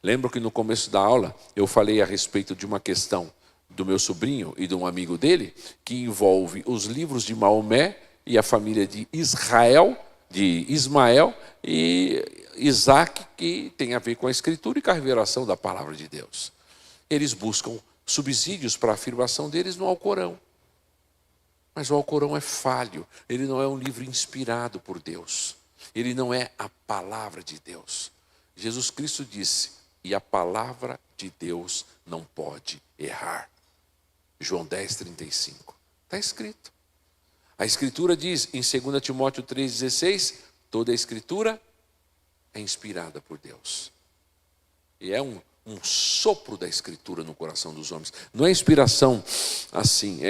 Lembro que no começo da aula eu falei a respeito de uma questão do meu sobrinho e de um amigo dele, que envolve os livros de Maomé e a família de Israel, de Ismael e Isaac, que tem a ver com a escritura e com a revelação da palavra de Deus. Eles buscam subsídios para a afirmação deles no Alcorão. Mas o Alcorão é falho, ele não é um livro inspirado por Deus. Ele não é a palavra de Deus. Jesus Cristo disse, e a palavra de Deus não pode errar. João 10:35. Está escrito. A Escritura diz, em 2 Timóteo 3,16, toda a Escritura é inspirada por Deus. E é um sopro da Escritura no coração dos homens. Não é inspiração assim,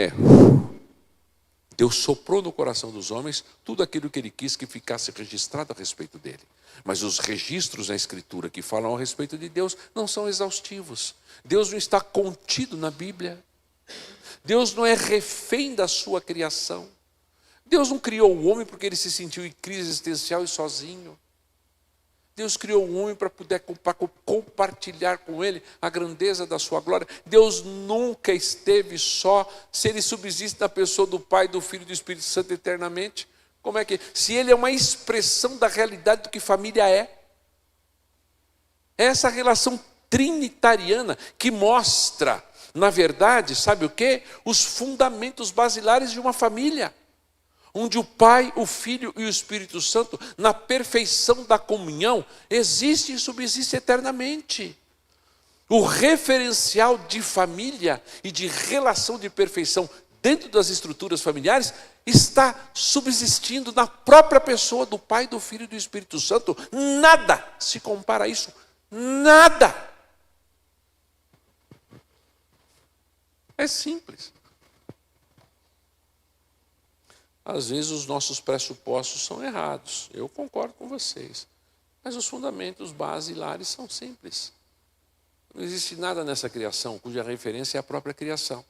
Deus soprou no coração dos homens tudo aquilo que Ele quis que ficasse registrado a respeito dele. Mas os registros na Escritura que falam a respeito de Deus não são exaustivos. Deus não está contido na Bíblia. Deus não é refém da sua criação. Deus não criou o homem porque ele se sentiu em crise existencial e sozinho. Deus criou o homem para poder compartilhar com ele a grandeza da sua glória. Deus nunca esteve só, se ele subsiste na pessoa do Pai, do Filho e do Espírito Santo eternamente. Como é que? Se ele é uma expressão da realidade do que família é. É essa relação trinitariana que mostra, na verdade, sabe o quê? Os fundamentos basilares de uma família. Onde o Pai, o Filho e o Espírito Santo, na perfeição da comunhão, existe e subsiste eternamente. O referencial de família e de relação de perfeição dentro das estruturas familiares está subsistindo na própria pessoa do Pai, do Filho e do Espírito Santo. Nada se compara a isso. Nada. É simples. Às vezes os nossos pressupostos são errados. Eu concordo com vocês. Mas os fundamentos basilares são simples. Não existe nada nessa criação cuja referência é a própria criação.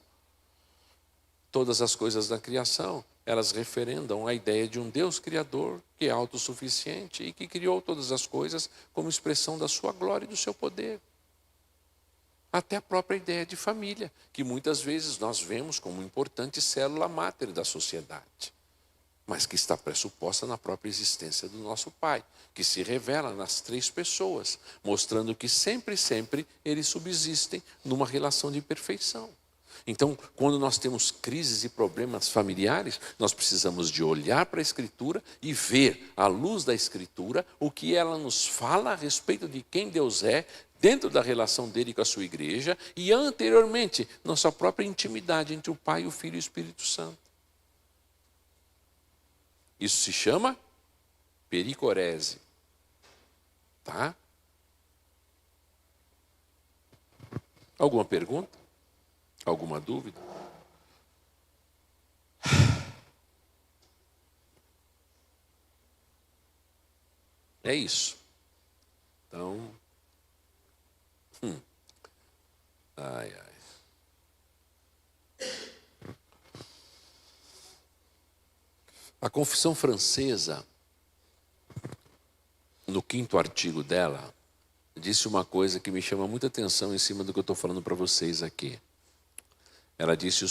Todas as coisas da criação, elas referendam a ideia de um Deus criador que é autossuficiente e que criou todas as coisas como expressão da sua glória e do seu poder. Até a própria ideia de família, que muitas vezes nós vemos como importante célula máter da sociedade, mas que está pressuposta na própria existência do nosso Pai, que se revela nas três pessoas, mostrando que sempre eles subsistem numa relação de perfeição. Então, quando nós temos crises e problemas familiares, nós precisamos de olhar para a Escritura e ver, à luz da Escritura, o que ela nos fala a respeito de quem Deus é, dentro da relação dele com a sua igreja, e anteriormente, nossa própria intimidade entre o Pai, o Filho e o Espírito Santo. Isso se chama pericorese. Tá? Alguma pergunta? Alguma dúvida? É isso. Então, ai. A Confissão Francesa, no 5º artigo dela, disse uma coisa que me chama muita atenção em cima do que eu estou falando para vocês aqui. Ela diz o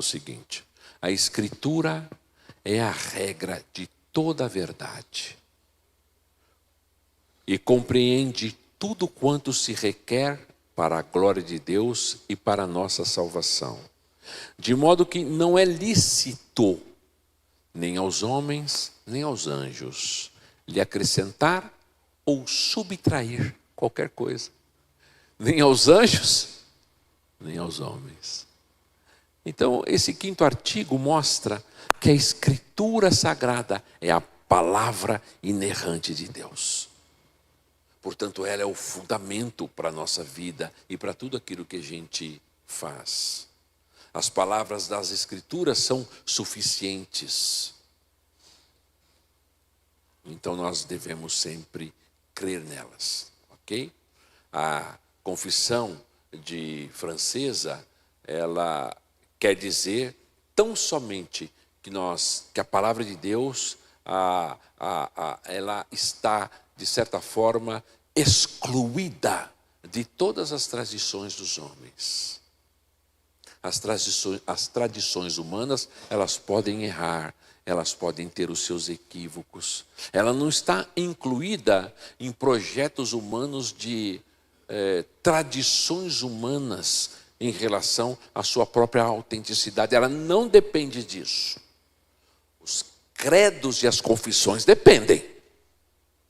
seguinte, a Escritura é a regra de toda a verdade e compreende tudo quanto se requer para a glória de Deus e para a nossa salvação. De modo que não é lícito, nem aos homens, nem aos anjos, lhe acrescentar ou subtrair qualquer coisa. Nem aos anjos, nem aos homens. Então, esse 5º artigo mostra que a Escritura Sagrada é a palavra inerrante de Deus. Portanto, ela é o fundamento para a nossa vida e para tudo aquilo que a gente faz. As palavras das Escrituras são suficientes. Então nós devemos sempre crer nelas, ok? A confissão francesa, ela quer dizer tão somente que a palavra de Deus, ela está, de certa forma, excluída de todas as tradições dos homens. As tradições humanas, elas podem errar, elas podem ter os seus equívocos. Ela não está incluída em projetos humanos de tradições humanas em relação à sua própria autenticidade. Ela não depende disso. Os credos e as confissões dependem.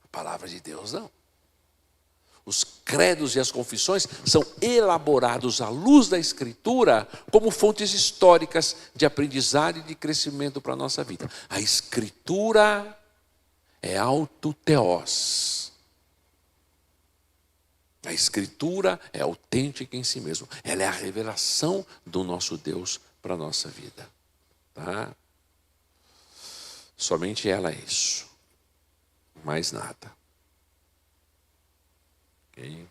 A palavra de Deus não. Os credos e as confissões são elaborados à luz da Escritura como fontes históricas de aprendizado e de crescimento para a nossa vida. A Escritura é autoteós. A Escritura é autêntica em si mesma. Ela é a revelação do nosso Deus para a nossa vida. Tá? Somente ela é isso. Mais nada. Okay?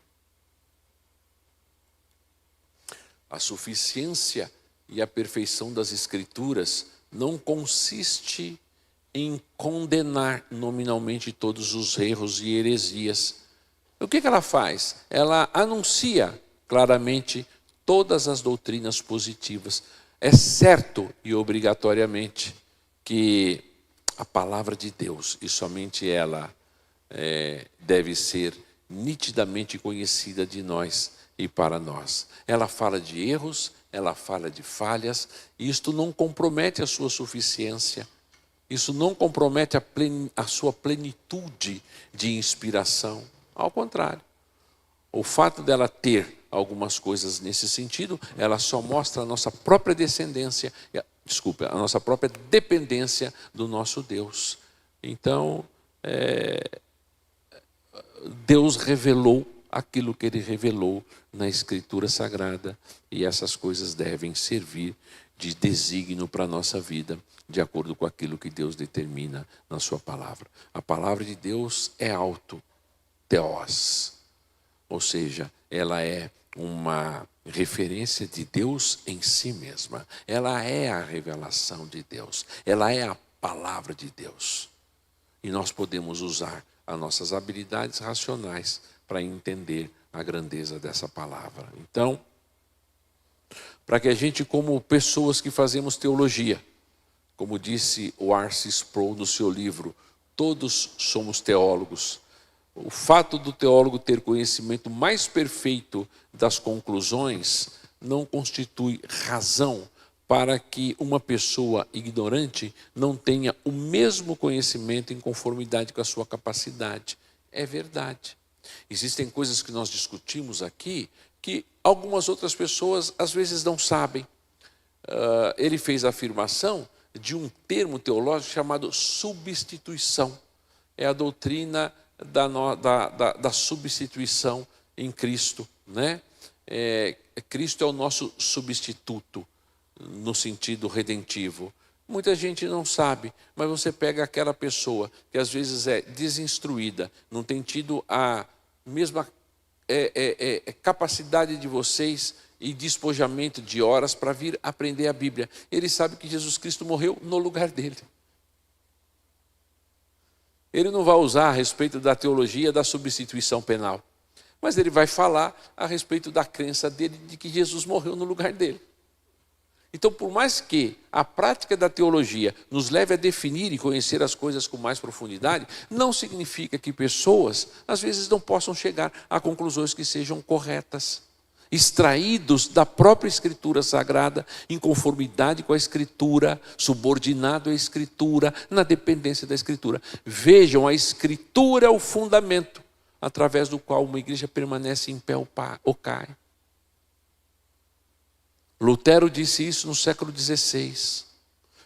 A suficiência e a perfeição das Escrituras não consiste em condenar nominalmente todos os erros e heresias. O que ela faz? Ela anuncia claramente todas as doutrinas positivas. É certo e obrigatoriamente que a palavra de Deus, e somente ela, deve ser nitidamente conhecida de nós e para nós. Ela fala de erros, ela fala de falhas, e isto não compromete a sua suficiência, isso não compromete a sua plenitude de inspiração. Ao contrário, o fato dela ter algumas coisas nesse sentido, ela só mostra a nossa própria descendência, a nossa própria dependência do nosso Deus. Então, Deus revelou aquilo que Ele revelou na Escritura Sagrada, e essas coisas devem servir de desígnio para a nossa vida, de acordo com aquilo que Deus determina na sua palavra. A palavra de Deus é autoteós, ou seja, ela é uma referência de Deus em si mesma. Ela é a revelação de Deus, ela é a palavra de Deus. E nós podemos usar as nossas habilidades racionais para entender a grandeza dessa palavra. Então, para que a gente, como pessoas que fazemos teologia, como disse o R.C. Sproul no seu livro, todos somos teólogos. O fato do teólogo ter conhecimento mais perfeito das conclusões não constitui razão para que uma pessoa ignorante não tenha o mesmo conhecimento em conformidade com a sua capacidade. É verdade. Existem coisas que nós discutimos aqui que algumas outras pessoas às vezes não sabem. Ele fez a afirmação de um termo teológico chamado substituição. É a doutrina da substituição em Cristo, né? Cristo é o nosso substituto no sentido redentivo. Muita gente não sabe, mas você pega aquela pessoa que às vezes é desinstruída, não tem tido a mesma capacidade de vocês e despojamento de horas para vir aprender a Bíblia. Ele sabe que Jesus Cristo morreu no lugar dele. Ele não vai usar a respeito da teologia da substituição penal, mas ele vai falar a respeito da crença dele de que Jesus morreu no lugar dele. Então, por mais que a prática da teologia nos leve a definir e conhecer as coisas com mais profundidade, não significa que pessoas, às vezes, não possam chegar a conclusões que sejam corretas, extraídos da própria Escritura Sagrada, em conformidade com a Escritura, subordinado à Escritura, na dependência da Escritura. Vejam, a Escritura é o fundamento através do qual uma igreja permanece em pé ou cai. Lutero disse isso no século XVI,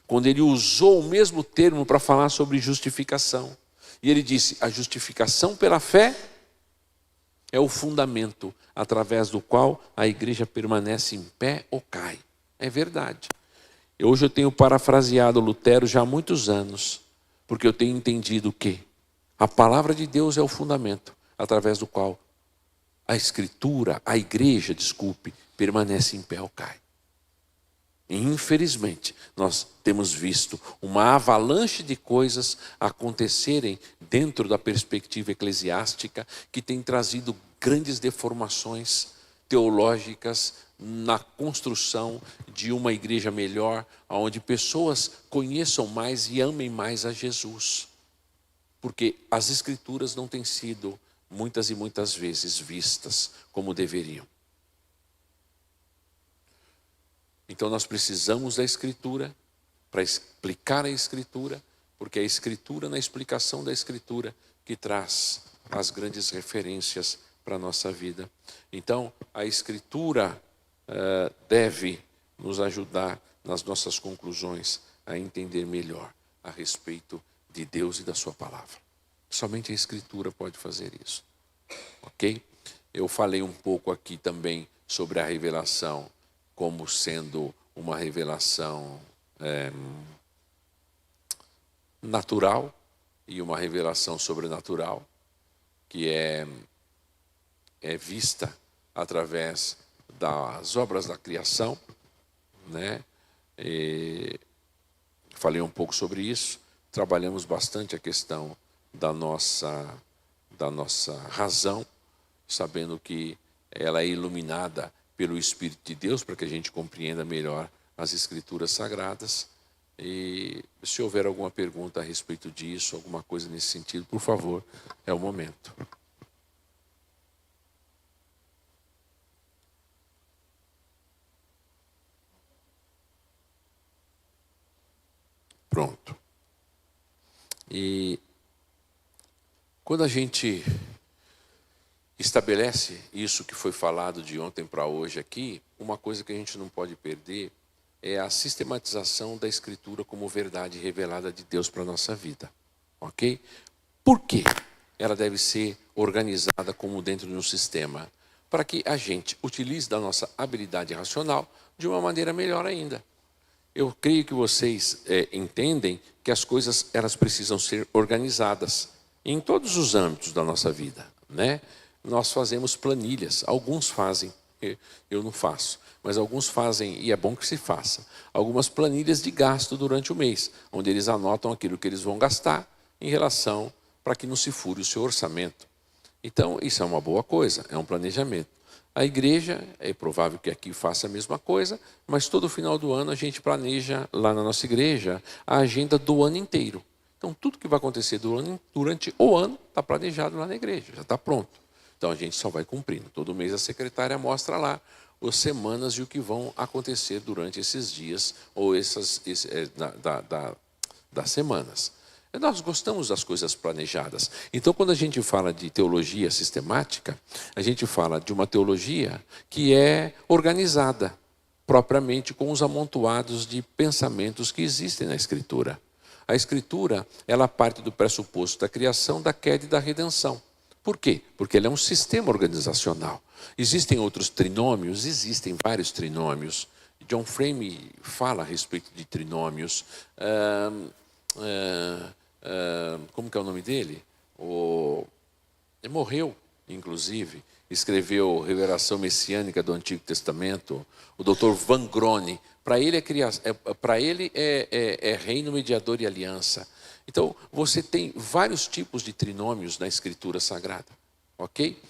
quando ele usou o mesmo termo para falar sobre justificação. E ele disse: a justificação pela fé é o fundamento através do qual a igreja permanece em pé ou cai. É verdade. Hoje eu tenho parafraseado Lutero já há muitos anos, porque eu tenho entendido que a palavra de Deus é o fundamento através do qual a igreja, permanece em pé ou cai. Infelizmente, nós temos visto uma avalanche de coisas acontecerem dentro da perspectiva eclesiástica que tem trazido grandes deformações teológicas na construção de uma igreja melhor, onde pessoas conheçam mais e amem mais a Jesus. Porque as Escrituras não têm sido muitas e muitas vezes vistas como deveriam. Então nós precisamos da Escritura para explicar a Escritura, porque é a Escritura, na explicação da Escritura, que traz as grandes referências para a nossa vida. Então a Escritura deve nos ajudar nas nossas conclusões a entender melhor a respeito de Deus e da sua palavra. Somente a Escritura pode fazer isso. Ok? Eu falei um pouco aqui também sobre a revelação como sendo uma revelação natural e uma revelação sobrenatural, que é vista através das obras da criação, né? Falei um pouco sobre isso, trabalhamos bastante a questão da nossa razão, sabendo que ela é iluminada pelo Espírito de Deus, para que a gente compreenda melhor as Escrituras Sagradas. E se houver alguma pergunta a respeito disso, alguma coisa nesse sentido, por favor, é o momento. Pronto. E quando a gente estabelece isso que foi falado de ontem para hoje aqui, uma coisa que a gente não pode perder é a sistematização da Escritura como verdade revelada de Deus para a nossa vida. Ok? Por quê? Ela deve ser organizada como dentro de um sistema, para que a gente utilize da nossa habilidade racional de uma maneira melhor ainda. Eu creio que vocês entendem que as coisas elas precisam ser organizadas em todos os âmbitos da nossa vida, né? Nós fazemos planilhas, alguns fazem, eu não faço, mas alguns fazem, e é bom que se faça, algumas planilhas de gasto durante o mês, onde eles anotam aquilo que eles vão gastar em relação para que não se fure o seu orçamento. Então, isso é uma boa coisa, é um planejamento. A igreja, é provável que aqui faça a mesma coisa, mas todo final do ano a gente planeja lá na nossa igreja a agenda do ano inteiro. Então, tudo que vai acontecer durante o ano está planejado lá na igreja, já está pronto. Então, a gente só vai cumprindo. Todo mês a secretária mostra lá as semanas e o que vão acontecer durante esses dias ou das semanas. Nós gostamos das coisas planejadas. Então, quando a gente fala de teologia sistemática, a gente fala de uma teologia que é organizada, propriamente com os amontoados de pensamentos que existem na Escritura. A Escritura, ela parte do pressuposto da criação, da queda e da redenção. Por quê? Porque ele é um sistema organizacional. Existem outros trinômios? Existem vários trinômios. John Frame fala a respeito de trinômios. Como que é o nome dele? Ele morreu, inclusive. Escreveu Revelação Messiânica do Antigo Testamento. O Dr. Van Grone. Para ele é reino, mediador e aliança. Então, você tem vários tipos de trinômios na Escritura Sagrada, ok?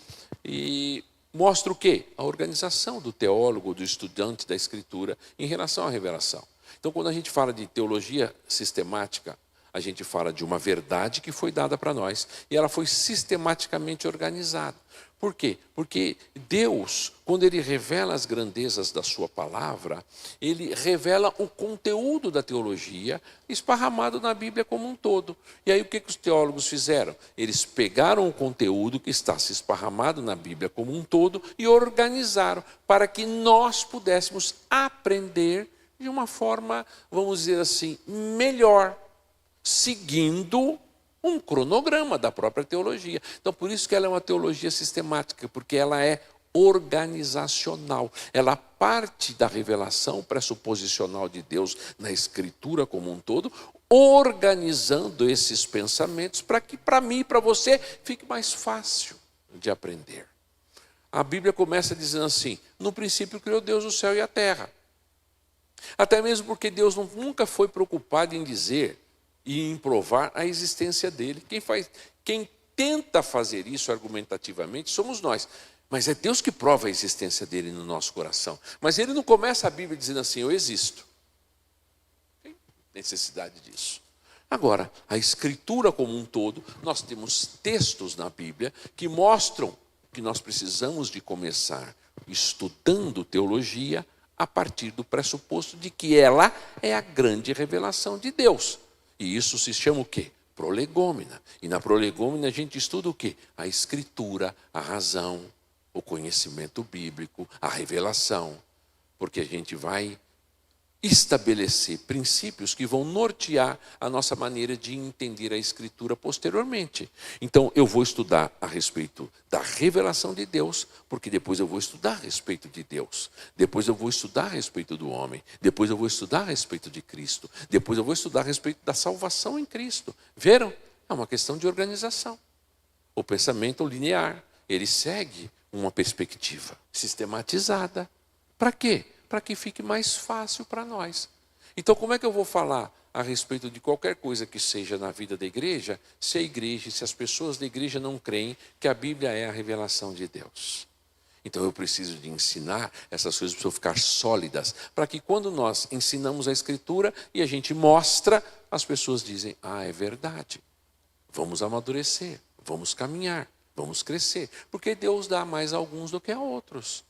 E mostra o quê? A organização do teólogo, do estudante da Escritura em relação à revelação. Então, quando a gente fala de teologia sistemática, a gente fala de uma verdade que foi dada para nós e ela foi sistematicamente organizada. Por quê? Porque Deus, quando Ele revela as grandezas da sua palavra, Ele revela o conteúdo da teologia esparramado na Bíblia como um todo. E aí o que os teólogos fizeram? Eles pegaram o conteúdo que está se esparramado na Bíblia como um todo e organizaram para que nós pudéssemos aprender de uma forma, vamos dizer assim, melhor, seguindo um cronograma da própria teologia. Então, por isso que ela é uma teologia sistemática, porque ela é organizacional. Ela parte da revelação pressuposicional de Deus na Escritura como um todo, organizando esses pensamentos para que, para mim e para você, fique mais fácil de aprender. A Bíblia começa dizendo assim: no princípio criou Deus o céu e a terra. Até mesmo porque Deus nunca foi preocupado em dizer e em provar a existência dele. Quem tenta fazer isso argumentativamente somos nós. Mas é Deus que prova a existência dele no nosso coração. Mas ele não começa a Bíblia dizendo assim, eu existo. Tem necessidade disso. Agora, a Escritura como um todo, nós temos textos na Bíblia que mostram que nós precisamos de começar estudando teologia a partir do pressuposto de que ela é a grande revelação de Deus. E isso se chama o quê? Prolegômena. E na prolegômena a gente estuda o quê? A Escritura, a razão, o conhecimento bíblico, a revelação. Porque a gente vai estabelecer princípios que vão nortear a nossa maneira de entender a Escritura posteriormente. Então, eu vou estudar a respeito da revelação de Deus, porque depois eu vou estudar a respeito de Deus. Depois eu vou estudar a respeito do homem. Depois eu vou estudar a respeito de Cristo. Depois eu vou estudar a respeito da salvação em Cristo. Viram? É uma questão de organização. O pensamento linear, ele segue uma perspectiva sistematizada. Para quê? Para que fique mais fácil para nós. Então, como é que eu vou falar a respeito de qualquer coisa que seja na vida da igreja, se as pessoas da igreja não creem que a Bíblia é a revelação de Deus? Então, eu preciso de ensinar essas coisas para ficar sólidas, para que quando nós ensinamos a Escritura e a gente mostra, as pessoas dizem, é verdade, vamos amadurecer, vamos caminhar, vamos crescer, porque Deus dá mais a alguns do que a outros,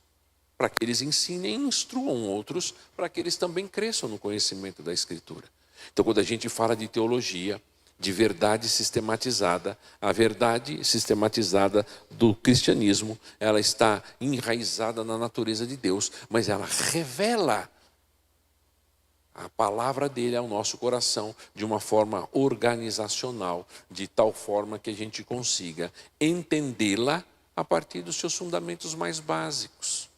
para que eles ensinem e instruam outros, para que eles também cresçam no conhecimento da Escritura. Então, quando a gente fala de teologia, de verdade sistematizada, a verdade sistematizada do cristianismo, ela está enraizada na natureza de Deus, mas ela revela a palavra dele ao nosso coração de uma forma organizacional, de tal forma que a gente consiga entendê-la a partir dos seus fundamentos mais básicos.